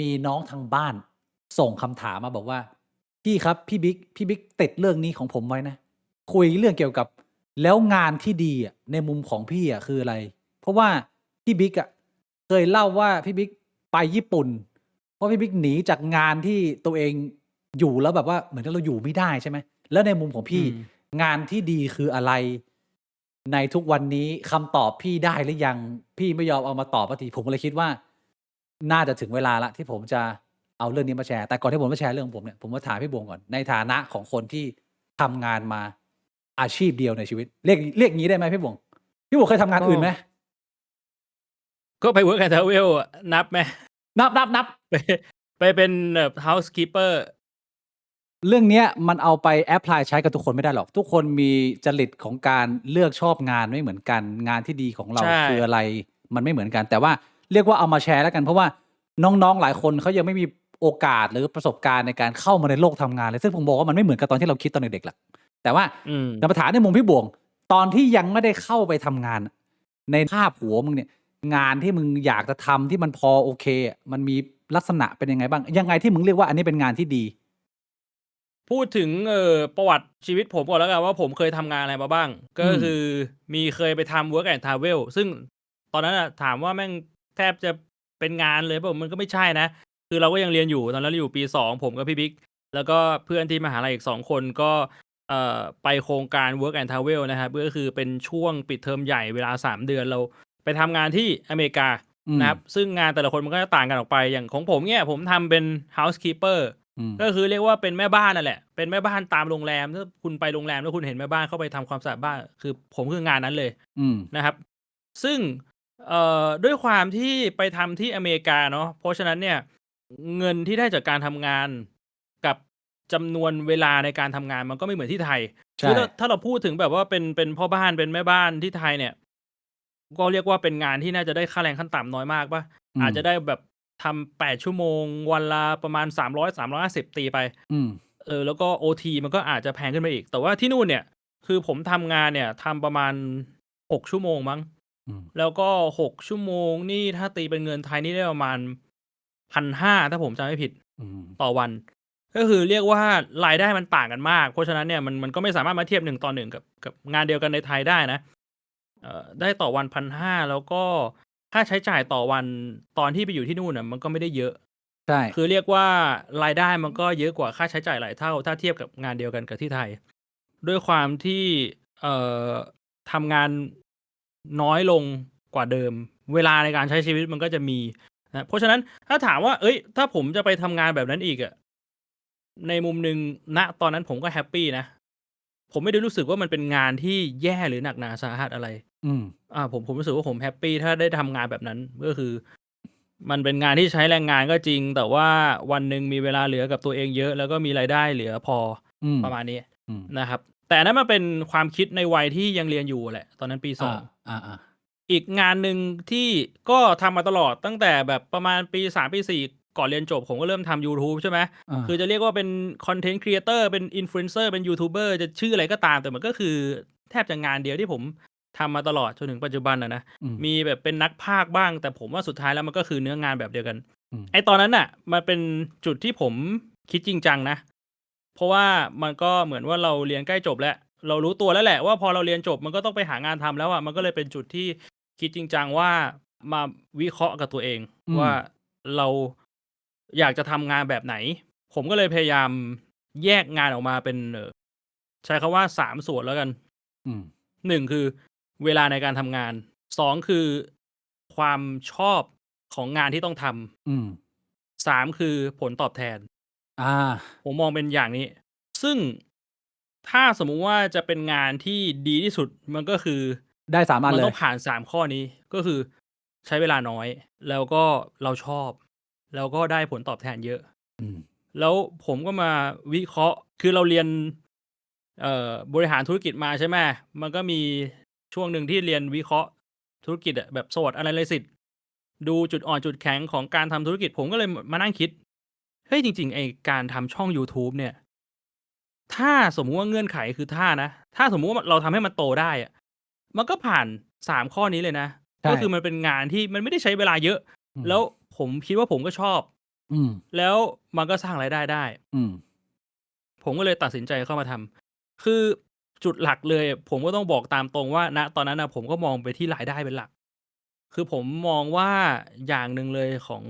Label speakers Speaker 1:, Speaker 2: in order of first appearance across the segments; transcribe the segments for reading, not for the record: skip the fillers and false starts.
Speaker 1: มีน้องทางบ้านส่งคำถามมาบอกว่าพี่ครับพี่บิ๊กติดเรื่องนี้ของผมไว้นะคุยเรื่องเกี่ยวกับแล้วงานที่ดีอะในมุมของพี่อะคืออะไรเพราะว่าพี่บิ๊กอะเคยเล่าว่าพี่บิ๊กไปญี่ปุ่นเพราะพี่บิ๊กหนีจากงานที่ตัวเองอยู่แล้วแบบว่าเหมือนกับเราอยู่ไม่ได้ใช่ไหมแล้วในมุมของพี่
Speaker 2: อืม
Speaker 1: งานที่ดีคืออะไรในทุกวันนี้คำตอบพี่ได้หรือยังพี่ไม่ยอมเอามาตอบสักทีผมก็เลยคิดว่า น่าจะถึงเวลาแล้วที่ผมจะเอาเรื่องนี้มาแชร์แต่ก่อนที่ผมจะแชร์เรื่องของผมเนี่ยผมมาถามพี่บวงก่อนในฐานะของคนที่ทำงานมาอาชีพเดียวในชีวิตเรียกงี้ได้ไหมพี่บวงพี่บวงเคยทำงาน
Speaker 2: ก็
Speaker 1: อื่นไหม
Speaker 2: ก็ไป Work and Travel อะนับไหม
Speaker 1: นับ
Speaker 2: ไปไปเป็นแบบ housekeeper
Speaker 1: เรื่องเนี้ยมันเอาไปแอพพลายใช้กับทุกคนไม่ได้หรอกทุกคนมีจริตของการเลือกชอบงานไม่เหมือนกันงานที่ดีของเรา
Speaker 2: ใช่
Speaker 1: คืออะไรมันไม่เหมือนกันแต่ว่าเรียกว่าเอามาแชร์แล้วกันเพราะว่าน้องๆหลายคนเขายังไม่มีโอกาสหรือประสบการณ์ในการเข้ามาในโลกทำงานเลยซึ่งผมบอกว่ามันไม่เหมือนกับตอนที่เราคิดตอนเด็กๆหรอกแต่ว่า
Speaker 2: อืม
Speaker 1: จะมาถามในมุมพี่บวงตอนที่ยังไม่ได้เข้าไปทำงานในภาพหัวมึงเนี่ยงานที่มึงอยากจะทำที่มันพอโอเคอะมันมีลักษณะเป็นยังไงบ้างยังไงที่มึงเรียกว่าอันนี้เป็นงานที่ดี
Speaker 2: พูดถึงประวัติชีวิตผมก่อนแล้วกันว่าผมเคยทำงานอะไรมาบ้างก็
Speaker 1: อืม
Speaker 2: คือมีเคยไปทำ Work and Travel ซึ่งตอนนั้นน่ะถามว่าแม่งแทบจะเป็นงานเลยเปล่ามันก็ไม่ใช่นะคือเราก็ยังเรียนอยู่ตอนนั้นเราอยู่ปี2ผมกับพี่บิ๊กแล้วก็เพื่อนที่มหาลัยอีก2คนก็ไปโครงการ Work and Travel นะครับก็คือเป็นช่วงปิดเทอมใหญ่เวลา3เดือนเราไปทำงานที่อเมริกา
Speaker 1: อืม
Speaker 2: นะครับซึ่งงานแต่ละคนมันก็จะต่างกันออกไปอย่างของผมเนี่ยผมทำเป็น housekeeper
Speaker 1: อืม
Speaker 2: ก็คือเรียกว่าเป็นแม่บ้านนั่นแหละเป็นแม่บ้านตามโรงแรมถ้าคุณไปโรงแรมแล้วคุณเห็นแม่บ้านเข้าไปทำความสะอาดบ้านคือผมคืองานนั้นเลย
Speaker 1: อืม
Speaker 2: นะครับซึ่งด้วยความที่ไปทำที่อเมริกาเนาะเพราะฉะนั้นเนี่ยเงินที่ได้จากการทำงานกับจำนวนเวลาในการทำงานมันก็ไม่เหมือนที่ไทยคือ
Speaker 1: ใช่
Speaker 2: ถ้าเราพูดถึงแบบว่าเป็นพ่อบ้านเป็นแม่บ้านที่ไทยเนี่ยก็เรียกว่าเป็นงานที่น่าจะได้ค่าแรงขั้นต่ำน้อยมากเปล่าอาจ
Speaker 1: อืม
Speaker 2: จะได้แบบทำ8ชั่วโมงวันละประมาณ300-350ตีไป
Speaker 1: อืม
Speaker 2: แล้วก็โอทีมันก็อาจจะแพงขึ้นไปอีกแต่ว่าที่นู่นเนี่ยคือผมทำงานเนี่ยทำประมาณ6ชั่วโมงมั้ง
Speaker 1: อืม
Speaker 2: แล้วก็6ชั่วโมงนี่ถ้าตีเป็นเงินไทยนี่ได้ประมาณ1,500ถ้าผมจำไม่ผิด
Speaker 1: อืม
Speaker 2: ต่อวันก็คือเรียกว่ารายได้มันต่างกันมากเพราะฉะนั้นเนี่ยมันก็ไม่สามารถมาเทียบ1:1กับงานเดียวกันในไทยได้นะได้ต่อวัน1,500แล้วก็ค่าใช้จ่ายต่อวันตอนที่ไปอยู่ที่นู่นน่ะมันก็ไม่ได้เยอะ
Speaker 1: ใช่
Speaker 2: คือเรียกว่ารายได้มันก็เยอะกว่าค่าใช้จ่ายหลายเท่าถ้าเทียบกับงานเดียวกันกับที่ไทยด้วยความที่เอ่อทำงานน้อยลงกว่าเดิมเวลาในการใช้ชีวิตมันก็จะมีนะเพราะฉะนั้นถ้าถามว่าเฮ้ยถ้าผมจะไปทำงานแบบนั้นอีกอะในมุมหนึ่งณตอนนั้นผมก็แฮปปีนะผมไม่ได้รู้สึกว่ามันเป็นงานที่แย่หรือหนักหนาสาหัสอะไร
Speaker 1: อืม
Speaker 2: ผมรู้สึกว่าผมแฮปปีถ้าได้ทำงานแบบนั้นก็คือมันเป็นงานที่ใช้แรงงานก็จริงแต่ว่าวันหนึ่งมีเวลาเหลือกับตัวเองเยอะแล้วก็มีรายได้เหลือพอ
Speaker 1: อืม
Speaker 2: ประมาณนี้
Speaker 1: อืม
Speaker 2: นะครับแต่อันนั้นมันเป็นความคิดในวัยที่ยังเรียนอยู่แหละตอนนั้นปี
Speaker 1: อา
Speaker 2: 2
Speaker 1: อาๆ
Speaker 2: อีกงานหนึ่งที่ก็ทำมาตลอดตั้งแต่แบบประมาณปี3ปี4ก่อนเรียนจบผมก็เริ่มทำยูทูบใช่ไหม
Speaker 1: อา
Speaker 2: คือจะเรียกว่าเป็นคอนเทนต์ Creator เป็น Influencer เป็นยูทูบเบอร์จะชื่ออะไรก็ตามแต่มันก็คือแทบจะงานเดียวที่ผมทำมาตลอดจนถึงปัจจุบันอะนะ
Speaker 1: อืม
Speaker 2: มีแบบเป็นนักพากย์บ้างแต่ผมว่าสุดท้ายแล้วมันก็คือเนื้องานแบบเดียวกัน
Speaker 1: อืม
Speaker 2: ไอ้ตอนนั้นน่ะมันเป็นจุดที่ผมคิดจริงจังนะเพราะว่ามันก็เหมือนว่าเราเรียนใกล้จบแล้วเรารู้ตัวแล้วแหละว่าพอเราเรียนจบมันก็ต้องไปหางานทำแล้วอะมันก็เลยเป็นจุดที่คิดจริงจังว่ามาวิเคราะห์กับตัวเอง
Speaker 1: อืม
Speaker 2: ว่าเราอยากจะทำงานแบบไหนผมก็เลยพยายามแยกงานออกมาเป็นใช้คำว่า3ส่วนแล้วกัน
Speaker 1: อืม
Speaker 2: 1คือเวลาในการทำงาน2คือความชอบของงานที่ต้องท
Speaker 1: อืม
Speaker 2: ำ3คือผลตอบแทน
Speaker 1: อา
Speaker 2: ผมมองเป็นอย่างนี้ซึ่งถ้าสมมุติว่าจะเป็นงานที่ดีที่สุดมันก็คือ
Speaker 1: ได้3อันเลย
Speaker 2: มันต้องผ่าน3ข้อนี้ก็คือใช้เวลาน้อยแล้วก็เราชอบแล้วก็ได้ผลตอบแทนเยอะ
Speaker 1: อืม
Speaker 2: แล้วผมก็มาวิเคราะห์คือเราเรียนบริหารธุรกิจมาใช่ไหมมันก็มีช่วงหนึ่งที่เรียนวิเคราะห์ธุรกิจอะแบบ SWOT Analysis ดูจุดอ่อนจุดแข็งของการทำธุรกิจผมก็เลยมานั่งคิดเฮ้ยจริงๆไอ้การทำช่องยูทูบเนี่ยถ้าสมมุติว่าเงื่อนไขคือถ้าสมมุติว่าเราทำให้มันโตได้อะมันก็ผ่าน3ข้อนี้เลยนะก็
Speaker 1: ใช่
Speaker 2: คือมันเป็นงานที่มันไม่ได้ใช้เวลาเยอะ
Speaker 1: อืม
Speaker 2: แล้วผมคิดว่าผมก็ชอบ
Speaker 1: อืม
Speaker 2: แล้วมันก็สร้างรายได้ได้
Speaker 1: อืม
Speaker 2: ผมก็เลยตัดสินใจเข้ามาทำ คือจุดหลักเลย ผมก็ต้องบอกตามตรงว่า ณ ตอนนั้นน่ะผมก็มองไปที่รายได้เป็นหลัก คือผมมองว่าอย่างหนึ่งเลยของ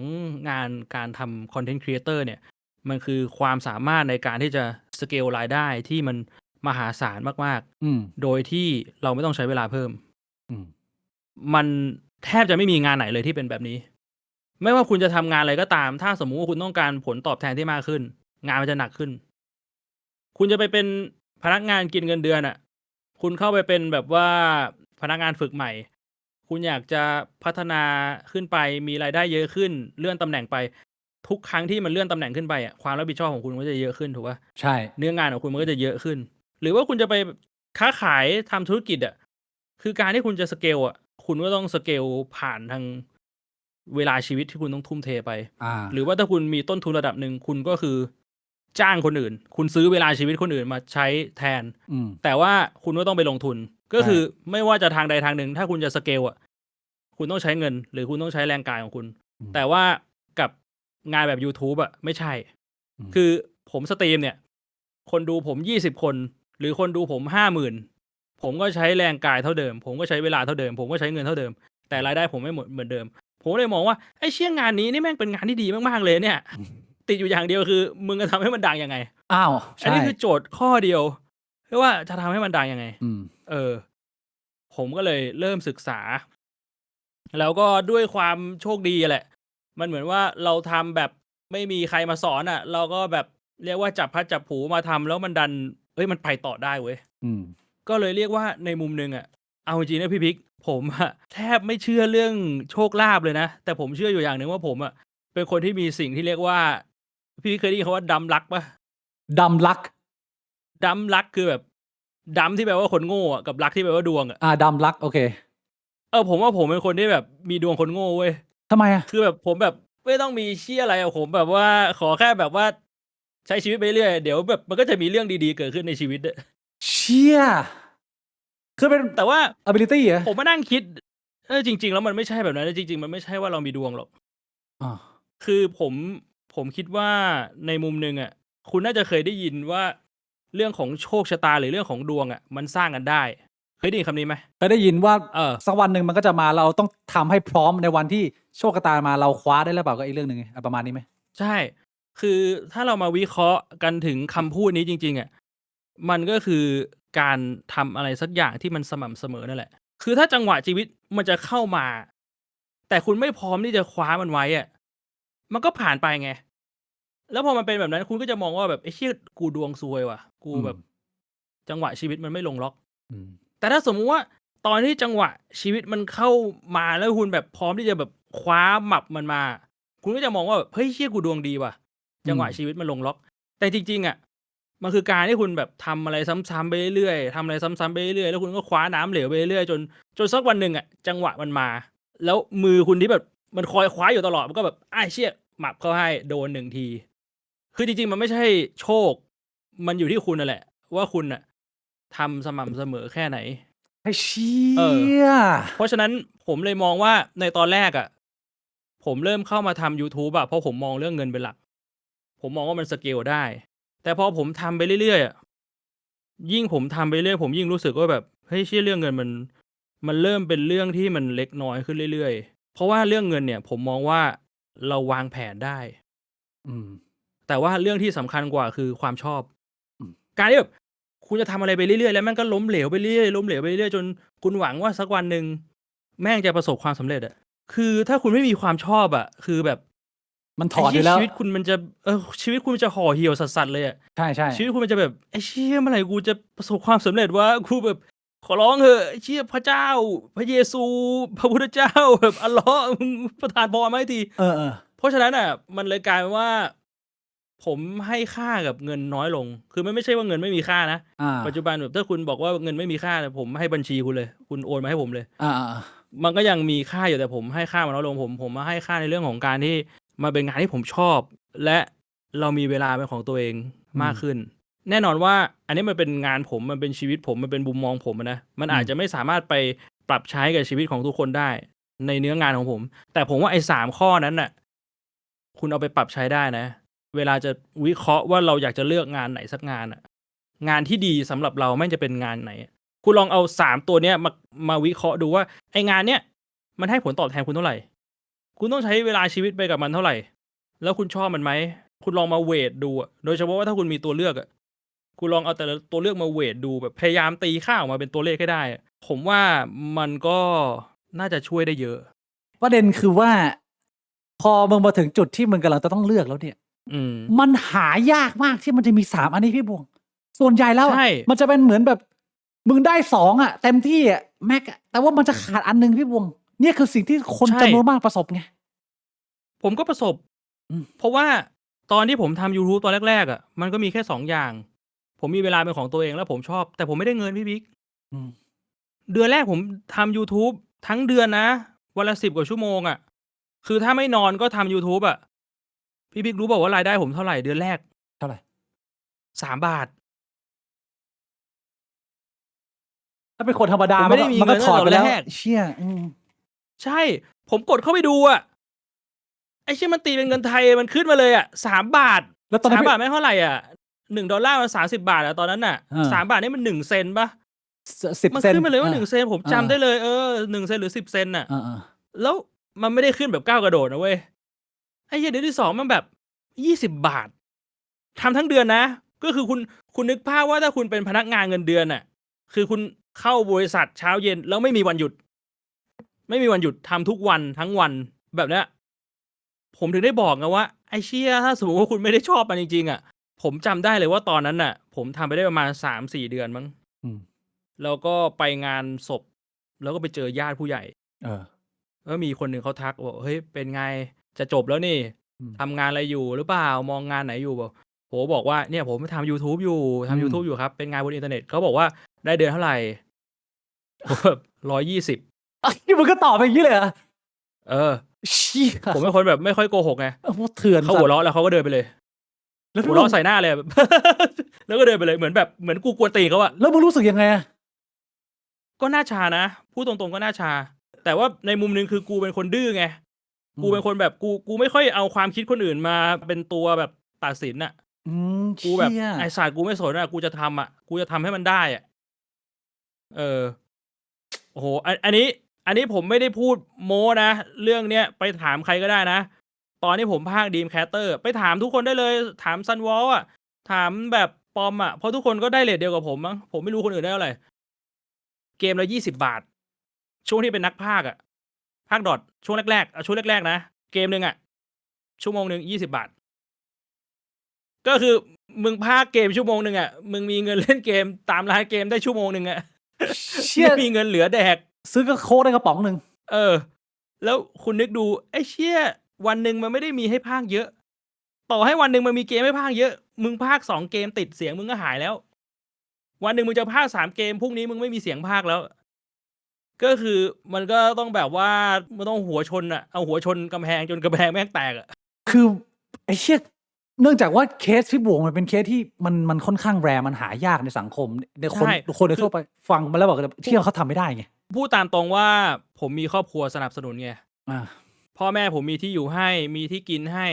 Speaker 2: งานการทำคอนเทนต์ Creator เนี่ย มันคือความสามารถในการที่จะสเกลรายได้ที่มันมหาศาลมาก
Speaker 1: อืม
Speaker 2: ๆ โดยที่เราไม่ต้องใช้เวลาเพิ่ม
Speaker 1: อืม
Speaker 2: มันแทบจะไม่มีงานไหนเลยที่เป็นแบบนี้ ไม่ว่าคุณจะทำงานอะไรก็ตาม ถ้าสมมุติว่าคุณต้องการผลตอบแทนที่มากขึ้น งานมันจะหนักขึ้น คุณจะไปเป็นพนักงานกินเงินเดือนอะ คุณเข้าไปเป็นแบบว่าพนักงานฝึกใหม่ คุณอยากจะพัฒนาขึ้นไป มีรายได้เยอะขึ้น เลื่อนตำแหน่งไป ทุกครั้งที่มันเลื่อนตำแหน่งขึ้นไปอะ ความรับผิดชอบของคุณก็จะเยอะขึ้น ถูกเปล่า?
Speaker 1: ใช่
Speaker 2: เนื้องานของคุณมันก็จะเยอะขึ้น หรือว่าคุณจะไปค้าขายทำธุรกิจอะ คือการที่คุณจะสเกลอะ คุณก็ต้องสเกลผ่านทางเวลาชีวิตที่คุณต้องทุ่มเทไป
Speaker 1: อา
Speaker 2: หรือว่าถ้าคุณมีต้นทุนระดับหนึ่ง คุณก็คือจ้างคนอื่น คุณซื้อเวลาชีวิตคนอื่นมาใช้แทน
Speaker 1: อืม
Speaker 2: แต่ว่าคุณก็ต้องไปลงทุน ก็
Speaker 1: ใช่
Speaker 2: คือไม่ว่าจะทางใดทางหนึ่ง ถ้าคุณจะสเกลอะ คุณต้องใช้เงิน หรือคุณต้องใช้แรงกายของคุณ
Speaker 1: อืม
Speaker 2: แต่ว่ากับงานแบบยูทูบอะไม่ใช่
Speaker 1: อืม
Speaker 2: คือผมสตรีมเนี่ย คนดูผม 20 คน หรือคนดูผม 50,000 ผมก็ใช้แรงกายเท่าเดิม ผมก็ใช้เวลาเท่าเดิม ผมก็ใช้เงินเท่าเดิม แต่รายได้ผมไม่เหมือนเดิม ผมก็เลยมองว่า ไอ้เชี่ย งานนี้นี่แม่งเป็นงานที่ดีมาก ๆ เลยเนี่ย ติดอยู่อย่างเดียวคือ มึงจะทำให้มันดังยังไง?
Speaker 1: อ้าว ใ
Speaker 2: อัน
Speaker 1: ช่
Speaker 2: นี้คือโจทย์ข้อเดียว ที่ว่าจะทำให้มันดังยังไง?
Speaker 1: อืม
Speaker 2: ผมก็เลยเริ่มศึกษา แล้วก็ด้วยความโชคดีอะแหละ มันเหมือนว่าเราทำแบบไม่มีใครมาสอนอะ เราก็แบบเรียกว่าจับพลัดจับผลูมาทำ แล้วมันดัน เฮ้ย มันไปต่อได้เว้ย
Speaker 1: อืม
Speaker 2: ก็เลยเรียกว่าในมุมหนึ่งอะ เอาจริง ๆ นะพี่ Pick ผมอะแทบไม่เชื่อเรื่องโชคลาภเลยนะ แต่ผมเชื่ออยู่อย่างหนึ่งว่า ผมอะเป็นคนที่มีสิ่งที่เรียกว่า พี่เคยได้ยินคำว่า Dumb luck เปล่า?
Speaker 1: Dumb luck
Speaker 2: Dumb luck คือแบบ Dumb ที่แปลว่าคนโง่อะ กับ luck ที่แปลว่าดวงอะ
Speaker 1: Dumb luck โอเค
Speaker 2: ผมว่าผมเป็นคนที่แบบมีดวงคนโง่เว้ย
Speaker 1: ทำไมอะ?
Speaker 2: คือแบบผมแบบไม่ต้องมีเหี้ยอะไรอะ ผมแบบว่าขอแค่แบบว่าใช้ชีวิตไปเรื่อย เดี๋ยวแบบมันก็จะมีเรื่องดี ๆ เกิดขึ้นในชีวิตอะ
Speaker 1: เชี่ย! คือเป็น
Speaker 2: แต่ว่า
Speaker 1: ability เหรอ?
Speaker 2: ผมมานั่งคิด จริง ๆ แล้วมันไม่ใช่แบบนั้นนะ จริง ๆ มันไม่ใช่ว่าเรามีดวงหรอก
Speaker 1: อา
Speaker 2: คือผมคิดว่าในมุมหนึ่งอะ คุณน่าจะเคยได้ยินว่า เรื่องของโชคชะตา หรือเรื่องของดวงอะ มันสร้างกันได้ เคยได้ยินคำนี้ไหม?
Speaker 1: เคยได้ยินว่า
Speaker 2: เออ
Speaker 1: สักวันหนึ่งมันก็จะมา เราต้องทำให้พร้อมในวันที่โชคชะตามา เราคว้าได้หรือเปล่า ก็อีกเรื่องหนึ่งไง ประมาณนี้ไหม?
Speaker 2: ใช่ คือถ้าเรามาวิเคราะห์กันถึงคำพูดนี้จริง ๆ อะ มันก็คือการทำอะไรสักอย่างที่มันสม่ำเสมอนั่นแหละ คือถ้าจังหวะชีวิตมันจะเข้ามา แต่คุณไม่พร้อมที่จะคว้ามันไว้อะ มันก็ผ่านไปไง แล้วพอมันเป็นแบบนั้น คุณก็จะมองว่าแบบ ไอ้เหี้ย กูดวงซวยว่ะ กู
Speaker 1: อืม
Speaker 2: แบบจังหวะชีวิตมันไม่ลงล็อก
Speaker 1: อืม
Speaker 2: แต่ถ้าสมมุติว่า ตอนที่จังหวะชีวิตมันเข้ามา แล้วคุณแบบพร้อมที่จะแบบคว้าหมับมันมา คุณก็จะมองว่าแบบ เฮ้ย เหี้ย กูดวงดีว่ะ จังหวะชีวิตมันลงล็อก แต่จริง ๆ อะ มันคือการที่คุณแบบทำอะไรซ้ำ ๆ ไปเรื่อย ๆ ทำอะไรซ้ำ ๆ ไปเรื่อย ๆ แล้วคุณก็คว้าน้ำเหลวไปเรื่อย ๆ จนสักวันหนึ่งอะ จังหวะมันมา แล้วมือคุณที่แบบมันคอยคว้าอยู่ตลอด มันก็แบบ ไอ้เชี่ย หมับเข้าให้ โดน 1 ที คือจริง ๆ มันไม่ใช่โชค มันอยู่ที่คุณนั่นแหละว่า คุณน่ะทำสม่ำเสมอแค่ไหน
Speaker 1: ไอ้เชี่
Speaker 2: เออ
Speaker 1: ย!
Speaker 2: เพราะฉะนั้นผมเลยมองว่า ในตอนแรกอะ ผมเริ่มเข้ามาทำยูทูบอะ เพราะผมมองเรื่องเงินเป็นหลัก ผมมองว่ามันสเกลได้ แต่พอผมทำไปเรื่อย ๆ อะ ยิ่งผมทำไปเรื่อย ผมยิ่งรู้สึกว่าแบบ เฮ้ย เชี่ย เรื่องเงินมันเริ่มเป็นเรื่องที่มันเล็กน้อยขึ้นเรื่อย ๆ เพราะว่าเรื่องเงินเนี่ย ผมมองว่าเราวางแผนได้
Speaker 1: อืม
Speaker 2: แต่ว่าเรื่องที่สำคัญกว่าคือความชอบ
Speaker 1: อืม
Speaker 2: การที่แบบคุณจะทำอะไรไปเรื่อย ๆ แล้วแม่งก็ล้มเหลวไปเรื่อย ๆ ล้มเหลวไปเรื่อย ๆ จนคุณหวังว่าสักวันหนึ่งแม่งจะประสบความสำเร็จอะ คือถ้าคุณไม่มีความชอบอะ คือแบบ
Speaker 1: มันถ
Speaker 2: ไอ้เช
Speaker 1: อดอยีู่่
Speaker 2: ย
Speaker 1: แล้
Speaker 2: ช
Speaker 1: ว
Speaker 2: ีวิตคุณมันจะ ชีวิตคุณมันจะห่อเหี่ยวสัส ๆ เลยอะ
Speaker 1: ใช่
Speaker 2: ชีวิ
Speaker 1: ๆ
Speaker 2: ตคุณมันจะแบบ ไอ้เชี่ย เมื่อไหร่กูจะประสบความสำเร็จวะ กูแบบขอร้องเถอะ ไอ้เชี่ย พระเจ้า พระเยซู พระพุทธเจ้า แบบอัลเลาะห์ มึงประทานพรมาให้ที
Speaker 1: เออ ๆ
Speaker 2: เพราะฉะนั้นน่ะ มันเลยกลายเป็นว่า ผมให้ค่ากับเงินน้อยลง คือมันไม่ใช่ว่าเงินไม่มีค่านะ
Speaker 1: อา
Speaker 2: ปัจจุบันแบบถ้าคุณบอกว่าเงินไม่มีค่า ผมให้บัญชีคุณเลย คุณโอนมาให้ผมเลย
Speaker 1: อา ๆ ๆ
Speaker 2: มันก็ยังมีค่าอยู่ แต่ผมให้ค่ามันน้อยลง ผมมาให้ค่าในเรื่องของการที่มันเป็นงานที่ผมชอบ และเรามีเวลาเป็นของตัวเอง
Speaker 1: อืม
Speaker 2: มากขึ้น แน่นอนว่า อันนี้มันเป็นงานผม มันเป็นชีวิตผม มันเป็นมุมมองผมอะนะ มันอาจจะไม่สามารถไปปรับใช้กับชีวิตของทุกคนได้ในเนื้องานของผม แต่ผมว่าไอ้ 3 ข้อนั้นน่ะ คุณเอาไปปรับใช้ได้นะ เวลาจะวิเคราะห์ว่าเราอยากจะเลือกงานไหนสักงานอะงานที่ดีสำหรับเราแม่งจะเป็นงานไหน คุณลองเอา3ตัวเนี้ยมาวิเคราะห์ดูว่าไองานเนี้ยมันให้ผลตอบแทนคุณเท่าไหร่ คุณต้องใช้เวลาชีวิตไปกับมันเท่าไหร่ แล้วคุณชอบมันไหม คุณลองมาเวทดูอะโดยเฉพาะว่าถ้าคุณมีตัวเลือกอะคุณลองเอาแต่ละตัวเลือกมาเวทดูแบบพยายามตีค่าออกมาเป็นตัวเลขให้ได้อะผมว่ามันก็น่าจะช่วยได้เยอะ
Speaker 1: ประเด็นคือว่า พอมึงมาถึงจุดที่มึงกำลังจะต้องเลือกแล้วเนี่ย
Speaker 2: อืม
Speaker 1: มันหายากมากที่มันจะมี3อันนี้พี่บวง ส่วนใหญ่แล้วอะ
Speaker 2: ใช่
Speaker 1: มันจะเป็นเหมือนแบบ มึงได้2อะเต็มที่อะแม็กอะแต่ว่ามันจะขาดอันนึงพี่บวง เนี่ยคือสิ่งที่คน
Speaker 2: ใช่
Speaker 1: จำนวนมากประสบไง
Speaker 2: ผมก็ประสบ
Speaker 1: อืม
Speaker 2: เพราะว่าตอนที่ผมทำ YouTube ตอนแรกๆอะมันก็มีแค่2อย่าง ผมมีเวลาเป็นของตัวเองแล้วผมชอบ แต่ผมไม่ได้เงินพี่บิ๊ก
Speaker 1: อืม
Speaker 2: เดือนแรกผมทำ YouTube ทั้งเดือนนะ วันละ10 กว่าชั่วโมงอะคือถ้าไม่นอนก็ทำ YouTube อะพี่บิ๊กรู้เปล่าว่ารายได้ผมเท่าไหร่เดือนแรก
Speaker 1: เท่าไหร่
Speaker 2: 3 บาท
Speaker 1: ถ้าเป็นคนธรรมดา
Speaker 2: ผมไม่ได้มี
Speaker 1: มันก็
Speaker 2: เงิน
Speaker 1: ถอดไปแล้ว
Speaker 2: ตั้งแต่แรก
Speaker 1: เชี่ย
Speaker 2: ใช่ ผมกดเข้าไปดูอะไอ้เชี่ยมันตีเป็นเงินไทยมันขึ้นมาเลยอะ3 บาท
Speaker 1: แล้วตอนนั้น
Speaker 2: 3 บาทไม่เท่าไหร่อ่ะ$1มัน30 บาทอะตอนนั้นน่ะ
Speaker 1: อ่า
Speaker 2: 3 บาทนี่มัน1 เซนต์ปะ
Speaker 1: 10
Speaker 2: มัน
Speaker 1: เซน
Speaker 2: ขึ้นมาเลยว่า
Speaker 1: อ่า
Speaker 2: 1 เซนต์ผมจำได้เลย 1 เซนต์หรือ 10 เซนต์น่ะ
Speaker 1: อ่า
Speaker 2: แล้วมันไม่ได้ขึ้นแบบก้าวกระโดดนะเว้ย ไอ้เหี้ยเดือนที่ 2 มันแบบ 20 บาททำทั้งเดือนนะ ก็คือคุณนึกภาพว่าถ้าคุณเป็นพนักงานเงินเดือนน่ะ คือคุณเข้าบริษัทเช้าเย็นแล้วไม่มีวันหยุด ไม่มีวันหยุดทำทุกวันทั้งวันแบบเนี้ย ผมถึงได้บอกไงว่าไอ้เชี่ยถ้าสมมติว่าคุณไม่ได้ชอบมันจริงๆอ่ะ ผมจำได้เลยว่าตอนนั้นน่ะ ผมทำไปได้ประมาณ 3-4 เดือนมั้ง
Speaker 1: อืม
Speaker 2: แล้วก็ไปงานศพ แล้วก็ไปเจอญาติผู้ใหญ่ แล้วมีคนหนึ่งเขาทักบอกเฮ้ยเป็นไงจะจบแล้วนี่
Speaker 1: อืม
Speaker 2: ทำงานอะไรอยู่หรือเปล่ามองงานไหนอยู่บอกว่าเนี่ยผมทำ YouTube อยู่
Speaker 1: อืม
Speaker 2: ทำ YouTube อยู่ครับ เป็นงานบนอินเทอร์เน็ตเขาบอกว่าได้เดือนเท่าไหร่ผมแบบ120
Speaker 1: นี่มึงก็ตอบไปอย่างนี้เลยเหรอ
Speaker 2: เออ
Speaker 1: เชี่ย
Speaker 2: ผมเป็นคนแบบไม่ค่อยโกหกไง
Speaker 1: โอ้โหเถื่อน
Speaker 2: เขาหัวเราะแล้วเขาก็เดินไปเลย
Speaker 1: แล้ว
Speaker 2: หัวเราะใส่หน้าเลยแบบ แล้วก็เดินไปเลยเหมือนกูกวนตีนเขาอะ
Speaker 1: แล้วมึงรู้สึกยังไงอะ
Speaker 2: ก็น่าชานะพูดตรงๆก็น่าชา แต่ว่าในมุมนึงคือกูเป็นคนดื้อไง กูเป็นคนแบบกูไม่ค่อยเอาความคิดคนอื่นมาเป็นตัวแบบตัดสินอะ กูแบบ
Speaker 1: เชี่ย
Speaker 2: ไอ้ศาสตร์กูไม่สนอะกูจะทำอะกูจะทำให้มันได้อะโอ้โหอันนี้ผมไม่ได้พูดโม้นะ เรื่องเนี้ยไปถามใครก็ได้นะ ตอนที่ผมพากย์ดีมแคสเตอร์ไปถามทุกคนได้เลย ถามซันวอลอะถามแบบปอมอะเพราะทุกคนก็ได้เรทเดียวกับผมมั้งผมไม่รู้คนอื่นได้เท่าไหร่เกมละ20 บาท ช่วงที่เป็นนักพากย์อะพากย์ดอทช่วงแรกๆช่วงแรกๆนะเกมหนึ่งอะชั่วโมงหนึ่ง20 บาท ก็คือมึงพากย์เกมชั่วโมงหนึ่งอะมึงมีเงินเล่นเกมตามร้านเกมได้ชั่วโมงหนึ่งอะ
Speaker 1: เชี่ย
Speaker 2: ไม่มีเงินเหลือแดก
Speaker 1: ซื้อก็โค้กได้กระป๋องหนึ่ง
Speaker 2: แล้วคุณนึกดูไอ้เชี่ยวันหนึ่งมันไม่ได้มีให้พากย์เยอะ ต่อให้วันหนึ่งมันมีเกมให้พากย์เยอะ มึงพากย์2 เกมติดเสียงมึงก็หายแล้ว วันหนึ่งมึงจะพากย์3 เกมพรุ่งนี้มึงไม่มีเสียงพากย์แล้ว ก็คือมันก็ต้องแบบว่ามันต้องหัวชนอะเอาหัวชนกำแพงจนกำแพงแม่งแตกอะ
Speaker 1: คือไอ้เชี่ยเนื่องจากว่าเคสพี่บวงมันเป็นเคสที่มันค่อนข้างแรร์มันหายากในสังคมในคน
Speaker 2: ใช่
Speaker 1: คนโดยทั่วไปฟังมาแล้วบอกเลยเชี่ยเขาทำไม่ได้ไง
Speaker 2: พูดตามตรงว่าผมมีครอบครัวสนับสนุนไง
Speaker 1: อ่า
Speaker 2: พ่อแม่ผมมีที่อยู่ให้มีที่กินให้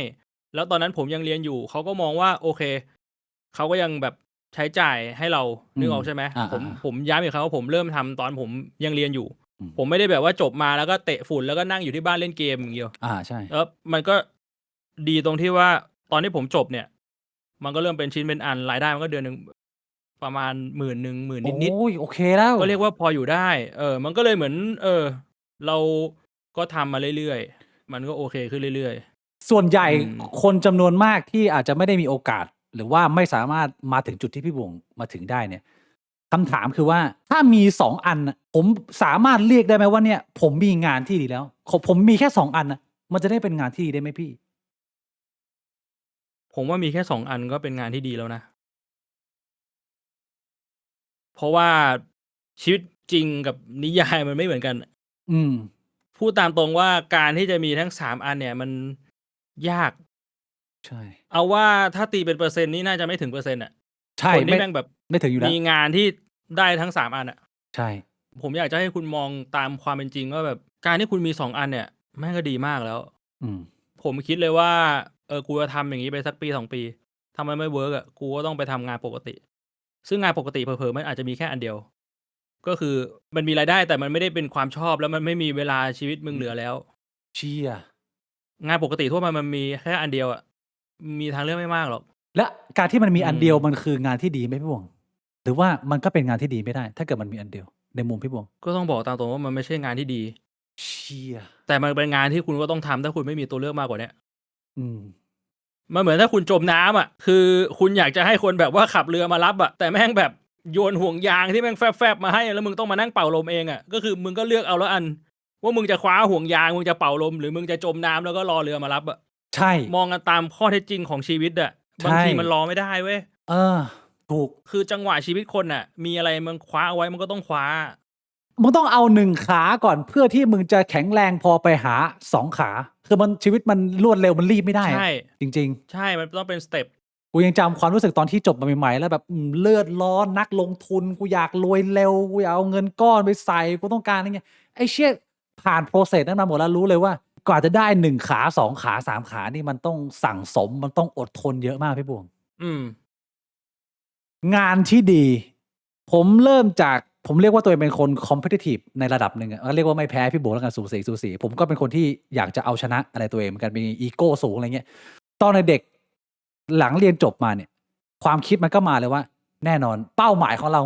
Speaker 2: แล้วตอนนั้นผมยังเรียนอยู่เขาก็มองว่าโอเคเขาก็ยังแบบใช้จ่ายให้เรานึกออกใช่ไหมผมย้ำอีกครั้งว่าผมเริ่มทำตอนผมยังเรียนอยู่ ผมไม่ได้แบบว่าจบมาแล้วก็เตะฝุ่นแล้วก็นั่งอยู่ที่บ้านเล่นเกมอย่างเดียว
Speaker 1: ใช่
Speaker 2: แล้วมันก็ดีตรงที่ว่าตอนที่ผมจบเนี่ย มันก็เริ่มเป็นชิ้นเป็นอันรายได้มันก็เดือนหนึ่งประมาณ10,000 10,000นิด
Speaker 1: โอ้ยโอเคแล้ว
Speaker 2: ๆก็เรียกว่าพออยู่ได้ มันก็เลยเหมือนเราก็ทำมาเรื่อยๆมันก็โอเคขึ้นเรื่อย
Speaker 1: ส่วนใหญ่
Speaker 2: อืม
Speaker 1: คนจำนวนมากที่อาจจะไม่ได้มีโอกาส หรือว่าไม่สามารถมาถึงจุดที่พี่บวงมาถึงได้เนี่ยคำถามคือว่าถ้ามี2 อันน่ะผมสามารถเรียกได้ไหมว่าเนี่ย ผมมีงานที่ดีแล้วผมมีแค่2 อันนะมันจะได้เป็นงานที่ดีได้ไหมพี่
Speaker 2: ผมว่ามีแค่2 อันก็เป็นงานที่ดีแล้วนะ เพราะว่าชีวิตจริงกับนิยายมันไม่เหมือนกัน
Speaker 1: อืม
Speaker 2: พูดตามตรงว่าการที่จะมีทั้ง3 อันเนี่ยมันยาก
Speaker 1: ใช่
Speaker 2: เอาว่าถ้าตีเป็นเปอร์เซ็นต์นี่น่าจะไม่ถึง%อ่ะ
Speaker 1: ใช่
Speaker 2: คนที่
Speaker 1: ไม่
Speaker 2: แม่งแบบ
Speaker 1: ไม่ถึงอยู่แล้ว
Speaker 2: มีงานที่ได้ทั้ง3 อันอ่ะ
Speaker 1: ใช่
Speaker 2: ผมอยากจะให้คุณมองตามความเป็นจริงว่าแบบการที่คุณมี2 อันเนี่ยแม่งก็ดีมากแล้ว
Speaker 1: อืม
Speaker 2: ผมคิดเลยว่ากูจะทำอย่างนี้ไปสักปี2 ปีถ้ามันไม่เวิร์กกูก็ต้องไปทำงานปกติ ซึ่งงานปกติเผลอๆมันอาจจะมีแค่อันเดียว ก็คือมันมีรายได้แต่มันไม่ได้เป็นความชอบแล้วมันไม่มีเวลาชีวิตมึงเหลือแล้ว
Speaker 1: เชี่ย
Speaker 2: งานปกติทั่วไปมันมีแค่อันเดียวมีทางเลือกไม่มากหรอก
Speaker 1: และการที่มันมี
Speaker 2: อื
Speaker 1: อัน
Speaker 2: ม
Speaker 1: เดียวมันคืองานที่ดีไหมพี่บวง หรือว่ามันก็เป็นงานที่ดีไม่ได้ ถ้าเกิดมันมีอันเดียวในมุมพี่บวง
Speaker 2: ก็ต้องบอกตามตรงว่ามันไม่ใช่งานที่ดี
Speaker 1: เชี่ย
Speaker 2: แต่มันเป็นงานที่คุณก็ต้องทำถ้าคุณไม่มีตัวเลือกมากกว่าเนี้ย
Speaker 1: อืม
Speaker 2: มันเหมือนถ้าคุณจมน้ำคือคุณอยากจะให้คนแบบว่าขับเรือมารับแต่แม่งแบบโยนห่วงยางที่แม่งแฟบๆมาให้แล้วมึงต้องมานั่งเป่าลมเองก็คือมึงก็เลือกเอาแล้วว่ามึงจะคว้าห่วงยางมึงจะเป่าลมหรือมึงจะจมน้ำแล้วก็รอเรือมารับ
Speaker 1: ใช่
Speaker 2: มองกันตามข้อเท็จจริงของชีวิตบางทีมันรอไม่ได้เว้ย
Speaker 1: ถูก
Speaker 2: คือจังหวะชีวิตคนมีอะไรมันคว้าเอาไว้มันก็ต้องคว้า
Speaker 1: มึงต้องเอา1 ขาก่อนเพื่อที่มึงจะแข็งแรงพอไปหา2 ขา คือมันชีวิตมันรวดเร็วมันรีบไม่ได้
Speaker 2: ใช่
Speaker 1: จริง
Speaker 2: ใช่มันต้องเป็นสเต็ป
Speaker 1: ๆ กูยังจำความรู้สึกตอนที่จบมาใหม่ๆแล้วแบบเลือดร้อนนักลงทุนกูอยากรวยเร็วกูอยากเอาเงินก้อนไปใส่กูต้องการอะไรเงี้ยไอ้เชี่ยผ่านโปรเซสนั้นมาหมดแล้วรู้เลยว่ากว่าจะได้1 ขา2 ขา3 ขานี่มันต้องสั่งสมมันต้องอดทนเยอะมากพี่บวง
Speaker 2: อืม
Speaker 1: งานที่ดี ผมเริ่มจากผมเรียกว่าตัวเองเป็นคน competitive ในระดับหนึ่งเรียกว่าไม่แพ้พี่โบแล้วกันสูสีผมก็เป็นคนที่อยากจะเอาชนะอะไรตัวเองเหมือนกันมีอีโก้สูงอะไรเงี้ยตอนในเด็กหลังเรียนจบมาเนี่ย ความคิดมันก็มาเลยว่า แน่นอนเป้าหมายของเรา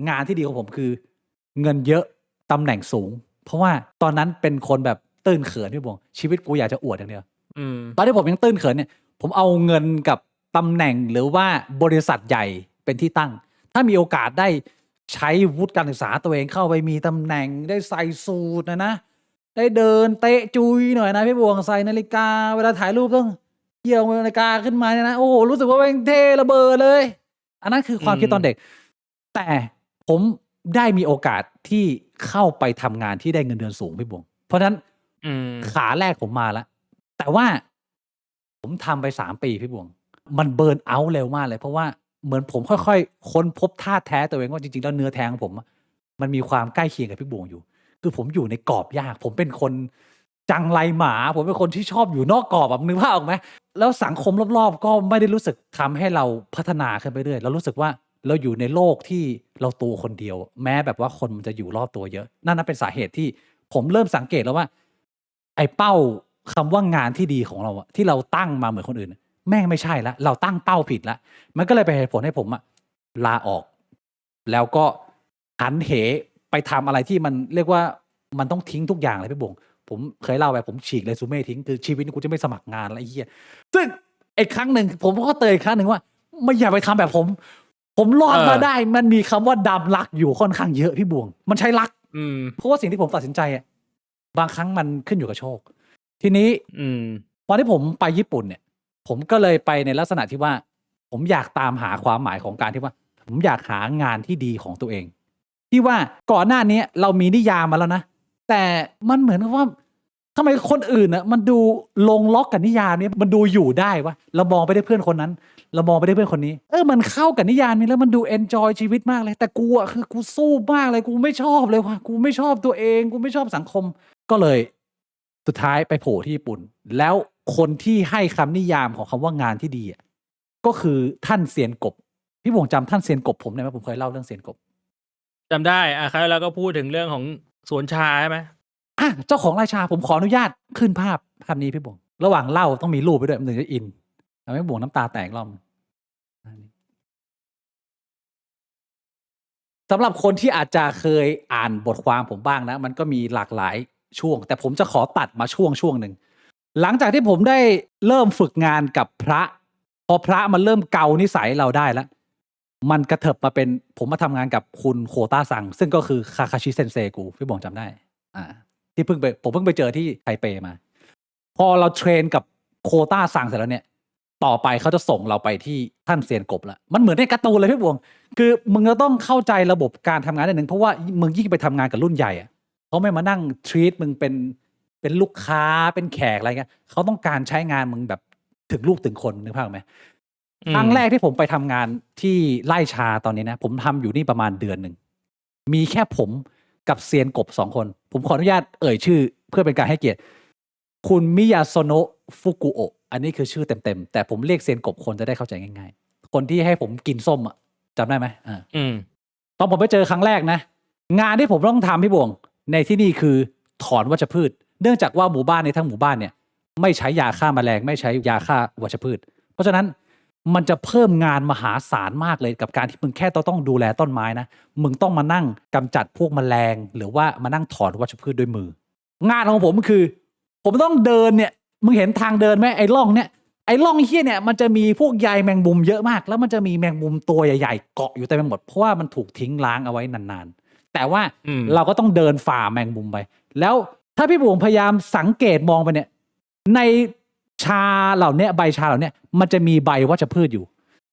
Speaker 1: งานที่ดีของผมคือ เงินเยอะตำแหน่งสูง เพราะว่าตอนนั้นเป็นคนแบบตื้นเขินพี่บวงชีวิตกูอยากจะอวดอย่างเดียว
Speaker 2: อืม
Speaker 1: ตอนที่ผมยังตื้นเขินเนี่ยผมเอาเงินกับตำแหน่งหรือว่าบริษัทใหญ่เป็นที่ตั้ง ถ้ามีโอกาสได้ใช้วุฒิการศึกษาตัวเองเข้าไปมีตำแหน่งได้ใส่สูทนะได้เดินเตะจุยหน่อยนะพี่บวงใส่นาฬิกาเวลาถ่ายรูปต้องเกี่ยวนาฬิกาขึ้นมาเนี่ยนะโอ้โหรู้สึกว่าเป็นเท่ระเบิดเลย อันนั้นคือความคิดตอนเด็ก แต่ผมได้มีโอกาสที่เข้าไปทำงานที่ได้เงินเดือนสูงพี่บวง เพราะฉะนั้น
Speaker 2: อืม
Speaker 1: ขาแรกผมมาแล้ว แต่ว่าผมทำไป3 ปีพี่บวง มันเบิร์นเอาท์เร็วมากเลย เพราะว่าเหมือนผมค่อยๆค้นพบธาตุแท้ตัวเองว่าจริงๆแล้วเนื้อแท้ของผมมันมีความใกล้เคียงกับพี่บวงอยู่ คือผมอยู่ในกรอบยาก ผมเป็นคนจังไรหมา ผมเป็นคนที่ชอบอยู่นอกกรอบแบบนึกภาพออกไหมแล้วสังคมรอบๆก็ไม่ได้รู้สึกทำให้เราพัฒนาขึ้นไปเรื่อยเรารู้สึกว่าเราอยู่ในโลกที่เราตัวคนเดียว แม้แบบว่าคนมันจะอยู่รอบตัวเยอะนั่นเป็นสาเหตุที่ผมเริ่มสังเกตแล้วว่า ไอ้เป้าคำว่างานที่ดีของเราที่เราตั้งมาเหมือนคนอื่นแม่งไม่ใช่แล้วเราตั้งเป้าผิดแล้วมันก็เลยเป็นเหตุผลให้ผมลาออก แล้วก็หันเหไปทำอะไรที่มันเรียกว่ามันต้องทิ้งทุกอย่างเลยพี่บงผมเคยเล่าไปผมฉีกเรซูเม่ทิ้งคือชีวิตนี้กูจะไม่สมัครงานอะไรเงี้ยซึ่งไอ้ครั้งหนึ่งผมก็เตือนอีกครั้งหนึ่งว่าไม่อย่าไปทำแบบผมรอดมาได้มันมีคำว่าดำรักอยู่ค่อนข้างเยอะพี่บวงมันใช้รักเพราะว่าสิ่งที่ผมตัดสินใจบางครั้งมันขึ้นอยู่กับโชค ทีนี้ตอนที่ผมไปญี่ปุ่นเนี่ย ผมก็เลยไปในลักษณะที่ว่า ผมอยากตามหาความหมายของการที่ว่า ผมอยากหางานที่ดีของตัวเอง ที่ว่าก่อนหน้านี้เรามีนิยามมาแล้วนะ แต่มันเหมือนกับว่าทำไมคนอื่นมันดูลงล็อกกับนิยามนี้มันดูอยู่ได้วะเรามองไปได้เพื่อนคนนั้น เรามองไปได้เพื่อนคนนี้มันเข้ากับนิยามนี้แล้วมันดูเอนจอยชีวิตมากเลยแต่กูคือกูสู้มากเลยกูไม่ชอบเลยว่ะกูไม่ชอบตัวเองกูไม่ชอบสังคมก็เลยสุดท้ายไปโผล่ที่ญี่ปุ่นแล้วคนที่ให้คำนิยามของคำว่างานที่ดีก็คือท่านเซียนกบพี่บงจำท่านเซียนกบผมได้ไหมผมเคยเล่าเรื่องเซียนกบ
Speaker 2: จำได้ครั้งแล้วก็พูดถึงเรื่องของสวนชาใช่ไหม
Speaker 1: เจ้าของไร่ชาผมขออนุญาตขึ้นภาพนี้พี่บงระหว่างเล่าต้องมีรูปไปด้วยมันถึงจะอินทำให้บงน้ำตาแตกรอบสำหรับคนที่อาจจะเคยอ่านบทความผมบ้างนะมันก็มีหลากหลายช่วงแต่ผมจะขอตัดมาช่วงหนึ่งหลังจากที่ผมได้เริ่มฝึกงานกับพระพอพระมันเริ่มเกานิสัยเราได้แล้วมันกระเถิบมาเป็นผมมาทำงานกับคุณโคต้าซังซึ่งก็คือคาคาชิเซนเซกูพี่บงจำได้ที่ผมเพิ่งไปเจอที่ไทเปมาพอเราเทรนกับโคต้าซังเสร็จแล้วเนี่ยต่อไปเขาจะส่งเราไปที่ท่านเซียนกบละมันเหมือนในการ์ตูนเลยพี่บวงคือมึงจะต้องเข้าใจระบบการทำงานนิดนึงเพราะว่ามึงยิ่งไปทำงานกับรุ่นใหญ่เขาไม่มานั่งทรีตมึงเป็นลูกค้าเป็นแขกอะไรเงี้ยเขาต้องการใช้งานมึงแบบถึงลูกถึงคนนึกภาพไหมครั้งแรกที่ผมไปทำงานที่ไร่ชาตอนนี้นะผมทำอยู่นี่ประมาณเดือนหนึ่งมีแค่ผมกับเซียนกบ2 คนผมขออนุญาตเอ่ยชื่อเพื่อเป็นการให้เกียรติ คุณมิยาโซโนะฟุกุโอะอันนี้คือชื่อเต็มๆแต่ผมเรียกเซียนกบคนจะได้เข้าใจง่ายๆคนที่ให้ผมกินส้มอ่ะจำได้ไหมตอนผมไปเจอครั้งแรกนะงานที่ผมต้องทำพี่บวงในที่นี่คือถอนวัชพืชเนื่องจากว่าหมู่บ้านในทั้งหมู่บ้านเนี่ยไม่ใช้ยาฆ่าแมลงไม่ใช้ยาฆ่าวัชพืชเพราะฉะนั้นมันจะเพิ่มงานมหาศาลมากเลยกับการที่มึงแค่ต้องดูแลต้นไม้นะมึงต้องมานั่งกำจัดพวกแมลงหรือว่ามานั่งถอนวัชพืชด้วยมืองานของผมคือ ผมต้องเดินเนี่ยมึงเห็นทางเดินไหมไอ้ร่องเนี่ยไอ้ร่องเหี้ยเนี่ยมันจะมีพวกใยแมงมุมเยอะมากแล้วมันจะมีแมงมุมตัวใหญ่ๆเกาะอยู่เต็มไปหมดเพราะว่ามันถูกทิ้งล้างเอาไว้นานๆแต่ว่าเราก็ต้องเดินฝ่าแมงมุมไปแล้วถ้าพี่บุ๋มพยายามสังเกตมองไปเนี่ยในชาเหล่านี้ใบชาเหล่านี้มันจะมีใบวัชพืชอยู่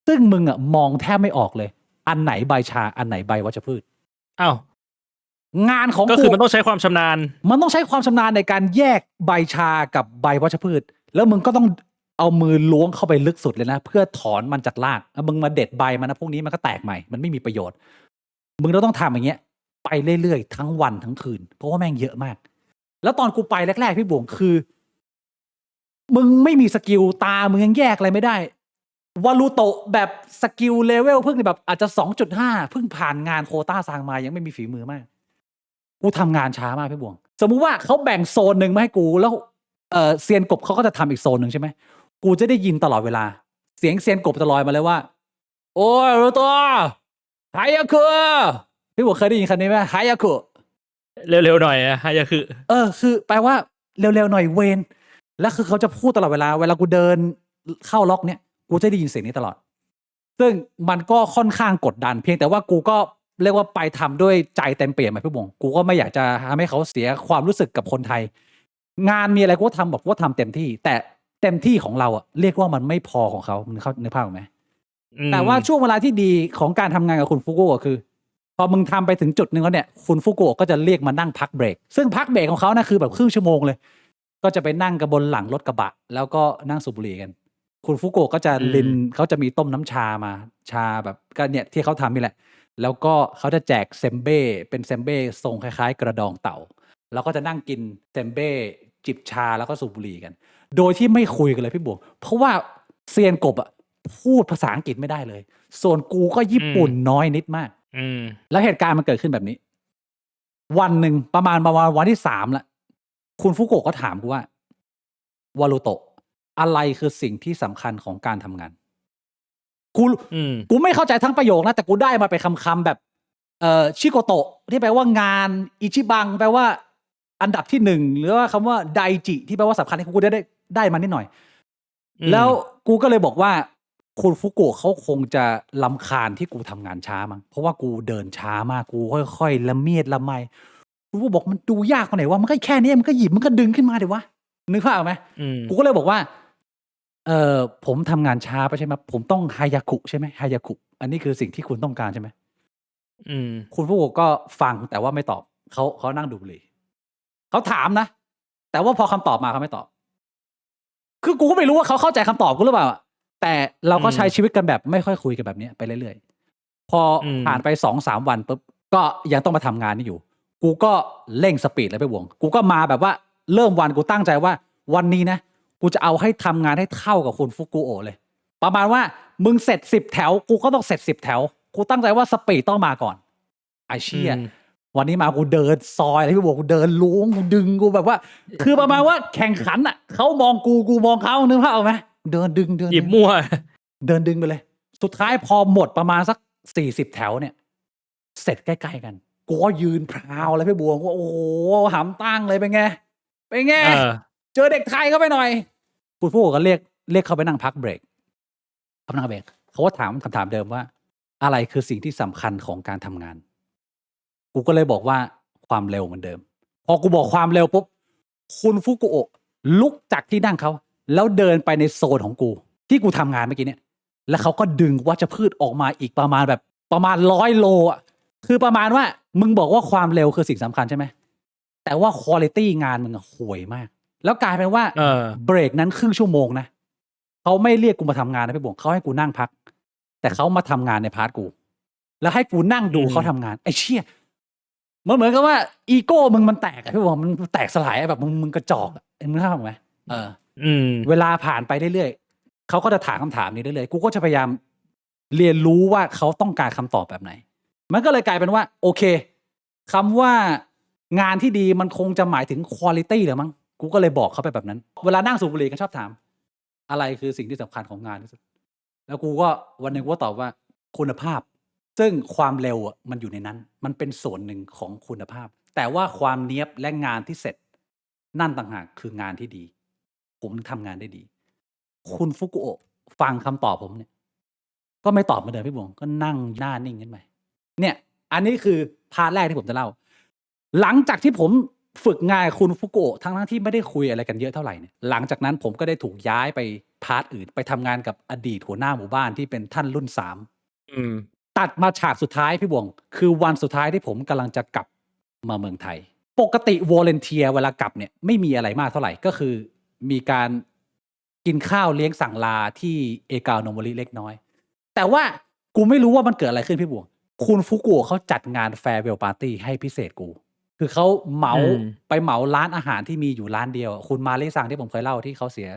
Speaker 1: ซึ่งมึงอ่ะมองแทบไม่ออกเลยอันไหนใบชาอันไหนใบวัชพืช
Speaker 2: อ้าว
Speaker 1: งานของ
Speaker 2: ก็คือมันต้องใช้ความชำนาญ
Speaker 1: มันต้องใช้ความชำนาญในการแยกใบชากับใบวัชพืชแล้วมึงก็ต้องเอามือล้วงเข้าไปลึกสุดเลยนะเพื่อถอนมันจากรากแล้วมึงมาเด็ดใบมันนะพวกนี้มันก็แตกใหม่มันไม่มีประโยชน์มึงต้องทำอย่างเงี้ยไปเรื่อยๆทั้งวันทั้งคืนเพราะว่าแม่งเยอะมากแล้วตอนกูไปแรกๆพี่บวงคือมึงไม่มีสกิลตามึงยังแยกอะไรไม่ได้วาลูโตะแบบสกิลเลเวลเพิ่งแบบอาจจะ 2.5 เพิ่งผ่านงานโควต้าซางมายังไม่มีฝีมือมากกูทำงานช้ามากพี่บวงสมมุติว่าเขาแบ่งโซนหนึ่งมาให้กูแล้วเซียนกบเขาก็จะทำอีกโซนหนึ่งใช่ไหมกูจะได้ยินตลอดเวลาเสียงเซียนกบจะลอยมาเลยว่าโอ้ยรู้ตัวไฮยาคุพี่บวงเคยได้ยินคำนี้ไหมไฮยาคุ
Speaker 2: เร็วๆหน่อยอะไฮยาคุ
Speaker 1: คือแปลว่าเร็วๆหน่อยเวนแล้วคือเขาจะพูดตลอดเวลากูเดินเข้าล็อกเนี่ยกูจะได้ยินเสียงนี้ตลอดซึ่งมันก็ค่อนข้างกดดันเพียงแต่ว่ากูก็เรียกว่าไปทำด้วยใจเต็มเปี่ยมพี่บงกูก็ไม่อยากจะทำให้เขาเสียความรู้สึกกับคนไทยงานมีอะไรกูก็ทำบอกว่าทำเต็มที่แต่เต็มที่ของเราอ่ะเรียกว่ามันไม่พอของเขามึงเข้านึกภาพไหมแต่ว่าช่วงเวลาที่ดีของการทำงานกับคุณฟุกุก็คือพอมึงทำไปถึงจุดนึงแล้วเนี่ยคุณฟุกุก็จะเรียกมานั่งพักเบรกซึ่งพักเบรกของเขานะคือแบบครึ่งชั่วโมงเลยก็จะไปนั่งกับบนหลังรถกระบะแล้วก็นั่งสูบบุหรี่กันคุณฟุกุก็จะลินเขาจะมีต้มน้ำชามาชาแบบก็เนี่ยที่เขาทำนี่แหละแล้วก็เขาจะแจกเซมเบ้เป็นเซมเบ้ทรงคล้ายๆกระดองเต่าแล้วก็จะนั่งกินเซมเบ้จิบชาแล้วก็สูบบุหรี่กันโดยที่ไม่คุยกันเลยพี่บัวเพราะว่าเซียนกบอ่ะพูดภาษาอังกฤษไม่ได้เลยส่วนกูก็ญี่ปุ่นน้อยนิดมากแล้วเหตุการณ์มันเกิดขึ้นแบบนี้วันหนึ่งประมาณวันที่3ละคุณฟุกุก็ถามกูว่าวารุโตะอะไรคือสิ่งที่สำคัญของการทำงานกูไม่เข้าใจทั้งประโยคนะแต่กูได้มาเป็นคำแบบชิโกโตะที่แปลว่างานอิชิบังแปลว่าอันดับที่1หรือว่าคำว่าไดจิที่แปลว่าสำคัญที่กูได้มานิดหน่อยแล้วกูก็เลยบอกว่าคุณฟุกุเขาคงจะรำคาญที่กูทำงานช้ามั้งเพราะว่ากูเดินช้ามากกูค่อยๆละเมียดละไมกูบอกมันดูยากกว่าไหนวะมันก็แค่นี้มันก็หยิบมันก็ดึงขึ้นมาเดี๋ยววะนึกภาพออกไหมกูก็เลยบอกว่าผมทำงานช้าไปใช่ไหมผมต้องไฮยาคุใช่ไหมไฮยาคุอันนี้คือสิ่งที่คุณต้องการใช่ไหมคุณฟุกุก็ฟังแต่ว่าไม่ตอบเขานั่งดูเลยเขาถามนะแต่ว่าพอคำตอบมาเขาไม่ตอบคือกูก็ไม่รู้ว่าเขาเข้าใจคำตอบกูหรือเปล่าแต่เราก็ใช้ชีวิตกันแบบไม่ค่อยคุยกันแบบนี้ไปเรื่อยๆพอผ่านไป 2-3 วันปุ๊บก็ยังต้องมาทำงานนี่อยู่กูก็เร่งสปีดเลยไปวงกูก็มาแบบว่าเริ่มวันกูตั้งใจว่าวันนี้นะกูจะเอาให้ทำงานให้เท่ากับคุณฟุกุโอะเลยประมาณว่ามึงเสร็จ10 แถวกูก็ต้องเสร็จ10 แถวกูตั้งใจว่าสปีดต้องมาก่อนไอ้เชี่ยวันนี้มากูเดินซอยอะไรพี่บอกกูเดินล้วงกูดึงกูแบบว่าคือประมาณว่าแข่งขันอ่ะเขามองกูมองเขานึกภาพออกไหมเดินดึง
Speaker 2: หยิบมั่ว
Speaker 1: เดินดึงไปเลยสุดท้ายพอหมดประมาณสัก40 แถวเนี่ยเสร็จใกล้ๆกันกูก็ยืนพราวเลยพี่บัวว่าโอ้โหหำตั้งเลยเป็นไงเจอเด็กไทยเข้าไปหน่อยคุณผู้ก็เรียกเขาไปนั่งพักเบรกเขานั่งเบรกเขาก็ถามคำถามเดิมว่าอะไรคือสิ่งที่สำคัญของการทำงานกูก็เลยบอกว่าความเร็วเหมือนเดิมพอกูบอกความเร็วปุ๊บคุณฟุกุโอะลุกจากที่นั่งเขาแล้วเดินไปในโซนของกูที่กูทำงานเมื่อกี้เนี่ยแล้วเขาก็ดึงวัชพืชออกมาอีกประมาณ100 โลอ่ะคือประมาณว่ามึงบอกว่าความเร็วคือสิ่งสำคัญใช่ไหมแต่ว่าควอลิตี้งานมึงห่วยมากแล้วกลายเป็นว่าเบรกนั้นครึ่งชั่วโมงนะเขาไม่เรียกกูมาทำงานนะพี่บงเขาให้กูนั่งพักแต่เขามาทำงานในพาร์ทกูแล้วให้กูนั่งดูเขาทำงานไอ้เชี่ยเหมือนกับว่าอีโก้มึงมันแตกอะพี่บงมันแตกสลายแบบมึงกระจอก มึงเข้าใจไหม
Speaker 2: อืม
Speaker 1: เวลาผ่านไปเรื่อยๆเขาก็จะถามคำถามนี้เรื่อยๆกูก็จะพยายามเรียนรู้ว่าเขาต้องการคำตอบแบบไหน มันก็เลยกลายเป็นว่า โอเคคำว่างานที่ดีมันคงจะหมายถึงควอลิตี้เหรอมั้งกูก็เลยบอกเขาไปแบบนั้น เวลานั่งสูบบุหรี่ก็ชอบถาม อะไรคือสิ่งที่สำคัญของงานที่สุดแล้วกูก็วันหนึ่งกูก็ตอบว่าคุณภาพ ซึ่งความเร็วอ่ะมันอยู่ในนั้น มันเป็นส่วนหนึ่งของคุณภาพ แต่ว่าความเนียบและงานที่เสร็จ นั่นต่างหากคืองานที่ดี ผมทำงานได้ดี คุณฟุกุโอะฟังคำตอบผมเนี่ย ก็ไม่ตอบเหมือนเดิมพี่บวงก็นั่งหน้านิ่งขึ้นไปเนี่ย อันนี้คือพาร์ทแรกที่ผมจะเล่า หลังจากที่ผมฝึกงานคุณฟุกุโอะทั้งที่ไม่ได้คุยอะไรกันเยอะเท่าไหร่เนี่ยหลังจากนั้นผมก็ได้ถูกย้ายไปพาร์ทอื่นไปทำงานกับอดีตหัวหน้าหมู่บ้านที่เป็นท่านรุ่น3ตัดมาฉากสุดท้ายพี่บวงคือวันสุดท้ายที่ผมกำลังจะกลับมาเมืองไทย ปกติวอลเลนเทียเวลากลับเนี่ยไม่มีอะไรมากเท่าไหร่ก็คือมีการกินข้าวเลี้ยงสั่งลาที่เอกาวโนโมริเล็กน้อยแต่ว่ากูไม่รู้ว่ามันเกิดอะไรขึ้นพี่บวงคุณฟุกุโอะเขาจัดงานแฟร์เวลปาร์ตี้ให้พิเศษกูคือเขาไปเหมาร้านอาหารที่มีอยู่ร้านเดียวคุณมาเลซังที่ผมเคยเล่าที่เขาเสีย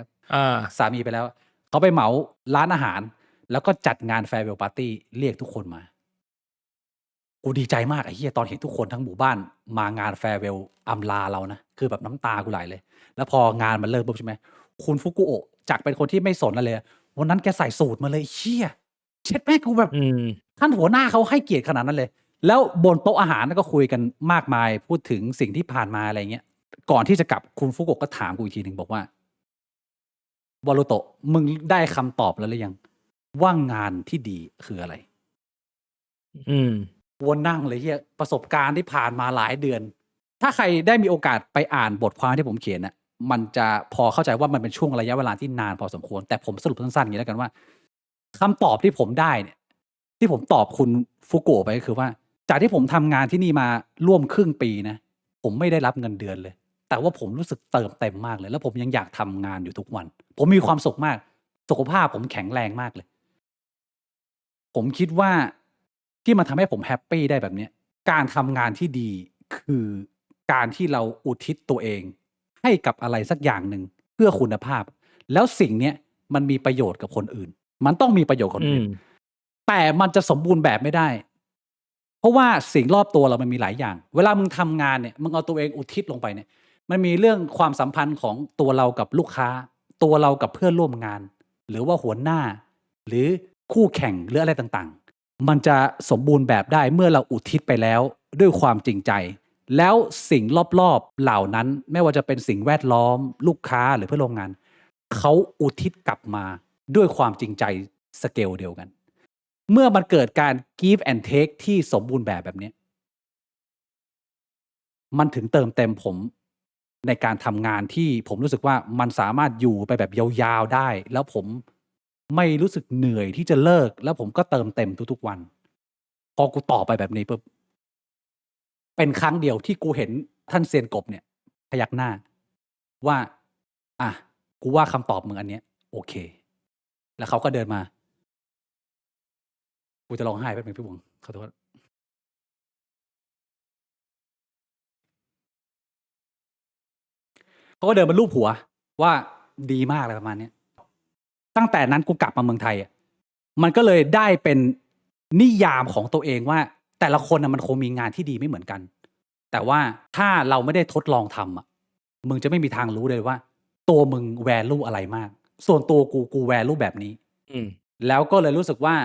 Speaker 1: สามีไปแล้วเขาไปเหมาร้านอาหารแล้วก็จัดงานแฟร์เวลปาร์ตี้เรียกทุกคนมากูดีใจมากไอ้เหี้ยตอนเห็นทุกคนทั้งหมู่บ้านมางานแฟร์เวลอำลาเรานะคือแบบน้ำตากูไหลเลยแล้วพองานมันเริ่มปุ๊บใช่ไหมคุณฟุกุโอะจากเป็นคนที่ไม่สนอะไรเลยวันนั้นแกใส่สูทมาเลยเหี้ยเช็ดแม่กูแบบท่านหัวหน้าเขาให้เกียรติขนาดนั้นเลยแล้วบนโต๊ะอาหารก็คุยกันมากมายพูดถึงสิ่งที่ผ่านมาอะไรเงี้ยก่อนที่จะกลับคุณฟุกุโอะก็ถามกูอีกทีหนึ่งบอกว่าวารุโตะมึงได้คำตอบแล้วหรือยังว่างานที่ดีคืออะไรวนนั่งเลยเฮียประสบการณ์ที่ผ่านมาหลายเดือนถ้าใครได้มีโอกาสไปอ่านบทความที่ผมเขียนน่ะมันจะพอเข้าใจว่ามันเป็นช่วงระยะเวลาที่นานพอสมควรแต่ผมสรุปสั้นๆอย่างนี้แล้วกันว่าคำตอบที่ผมได้เนี่ยที่ผมตอบคุณฟุกุโอะไปก็คือว่าจากที่ผมทำงานที่นี่มาร่วมครึ่งปีนะผมไม่ได้รับเงินเดือนเลยแต่ว่าผมรู้สึกเติมเต็มมากเลยแล้วผมยังอยากทำงานอยู่ทุกวันผมมีความสุขมากสุขภาพผมแข็งแรงมากเลยผมคิดว่าที่มันทำให้ผมแฮปปี้ได้แบบนี้การทำงานที่ดีคือการที่เราอุทิศตัวเองให้กับอะไรสักอย่างหนึ่งเพื่อคุณภาพแล้วสิ่งเนี้ยมันมีประโยชน์กับคนอื่นมันต้องมีประโยชน์กับคนอื่นแต่มันจะสมบูรณ์แบบไม่ได้เพราะว่าสิ่งรอบตัวเรามันมีหลายอย่างเวลามึงทำงานเนี่ยมึงเอาตัวเองอุทิศลงไปเนี่ยมันมีเรื่องความสัมพันธ์ของตัวเรากับลูกค้าตัวเรากับเพื่อนร่วมงานหรือว่าหัวหน้าหรือคู่แข่งหรืออะไรต่างๆมันจะสมบูรณ์แบบได้เมื่อเราอุทิศไปแล้วด้วยความจริงใจแล้วสิ่งรอบๆเหล่านั้นไม่ว่าจะเป็นสิ่งแวดล้อมลูกค้าหรือเพื่อนร่วมงานเขาอุทิศกลับมาด้วยความจริงใจสเกลเดียวกันเมื่อมันเกิดการ give and take ที่สมบูรณ์แบบนี้มันถึงเติมเต็มผมในการทำงานที่ผมรู้สึกว่ามันสามารถอยู่ไปแบบยาวๆได้แล้วผมไม่รู้สึกเหนื่อยที่จะเลิกแล้วผมก็เติมเต็มทุกๆวันพอกูต่อไปแบบนี้ปุ๊บเป็นครั้งเดียวที่กูเห็นท่านเซียนกบเนี่ยพยักหน้าว่าอ่ะกูว่าคำตอบมึงอันเนี้ยโอเคแล้วเขาก็เดินมากูจะร้องไห้แป๊บนึงพี่บุ๋งขอโทษเขาก็เดินมาลูบหัวว่าดีมากอะไรประมาณนี้ตั้งแต่นั้นกูกลับมาเมืองไทยอ่ะมันก็เลยได้เป็นนิยามของตัวเองว่าแต่ละคนมันคงมีงานที่ดีไม่เหมือนกันแต่ว่าถ้าเราไม่ได้ทดลองทำอ่ะมึงจะไม่มีทางรู้เลยว่าตัวมึงแวลูอะไรมากส่วนตัวกูแวลูแบบนี้แล้วก็เลยรู้สึกว่า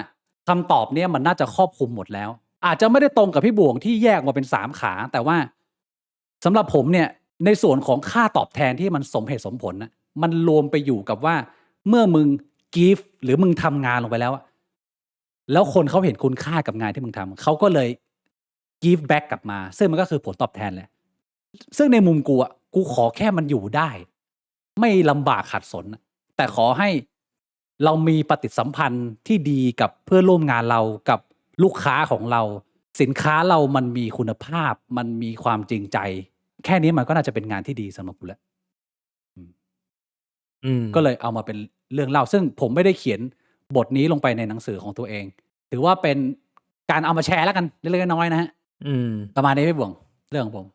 Speaker 1: คำตอบเนี้ยมันน่าจะครอบคลุมหมดแล้วอาจจะไม่ได้ตรงกับพี่บ่วงที่แยกมาเป็น3ขาแต่ว่าสำหรับผมเนี่ยในส่วนของค่าตอบแทนที่มันสมเหตุสมผลนะมันรวมไปอยู่กับว่าเมื่อมึง give หรือมึงทำงานลงไปแล้วแล้วคนเขาเห็นคุณค่ากับงานที่มึงทำเขาก็เลย give back กลับมาซึ่งมันก็คือผลตอบแทนแหละซึ่งในมุมกูขอแค่มันอยู่ได้ไม่ลำบากขัดสนแต่ขอให้เรามีปฏิสัมพันธ์ที่ดีกับเพื่อนร่วมงานเรากับลูกค้าของเราสินค้าเรามันมีคุณภาพมันมีความจริงใจแค่นี้มันก็น่าจะเป็นงานที่ดีสำหรับกูแล้วก็เลยเอามาเป็นเรื่องเล่าซึ่งผมไม่ได้เขียนบทนี้ลงไปในหนังสือของตัวเองถือว่าเป็นการเอามาแชร์แล้วกันเล็กๆน้อยๆนะฮะประมาณนี้พี่บ่วงเรื่องของผม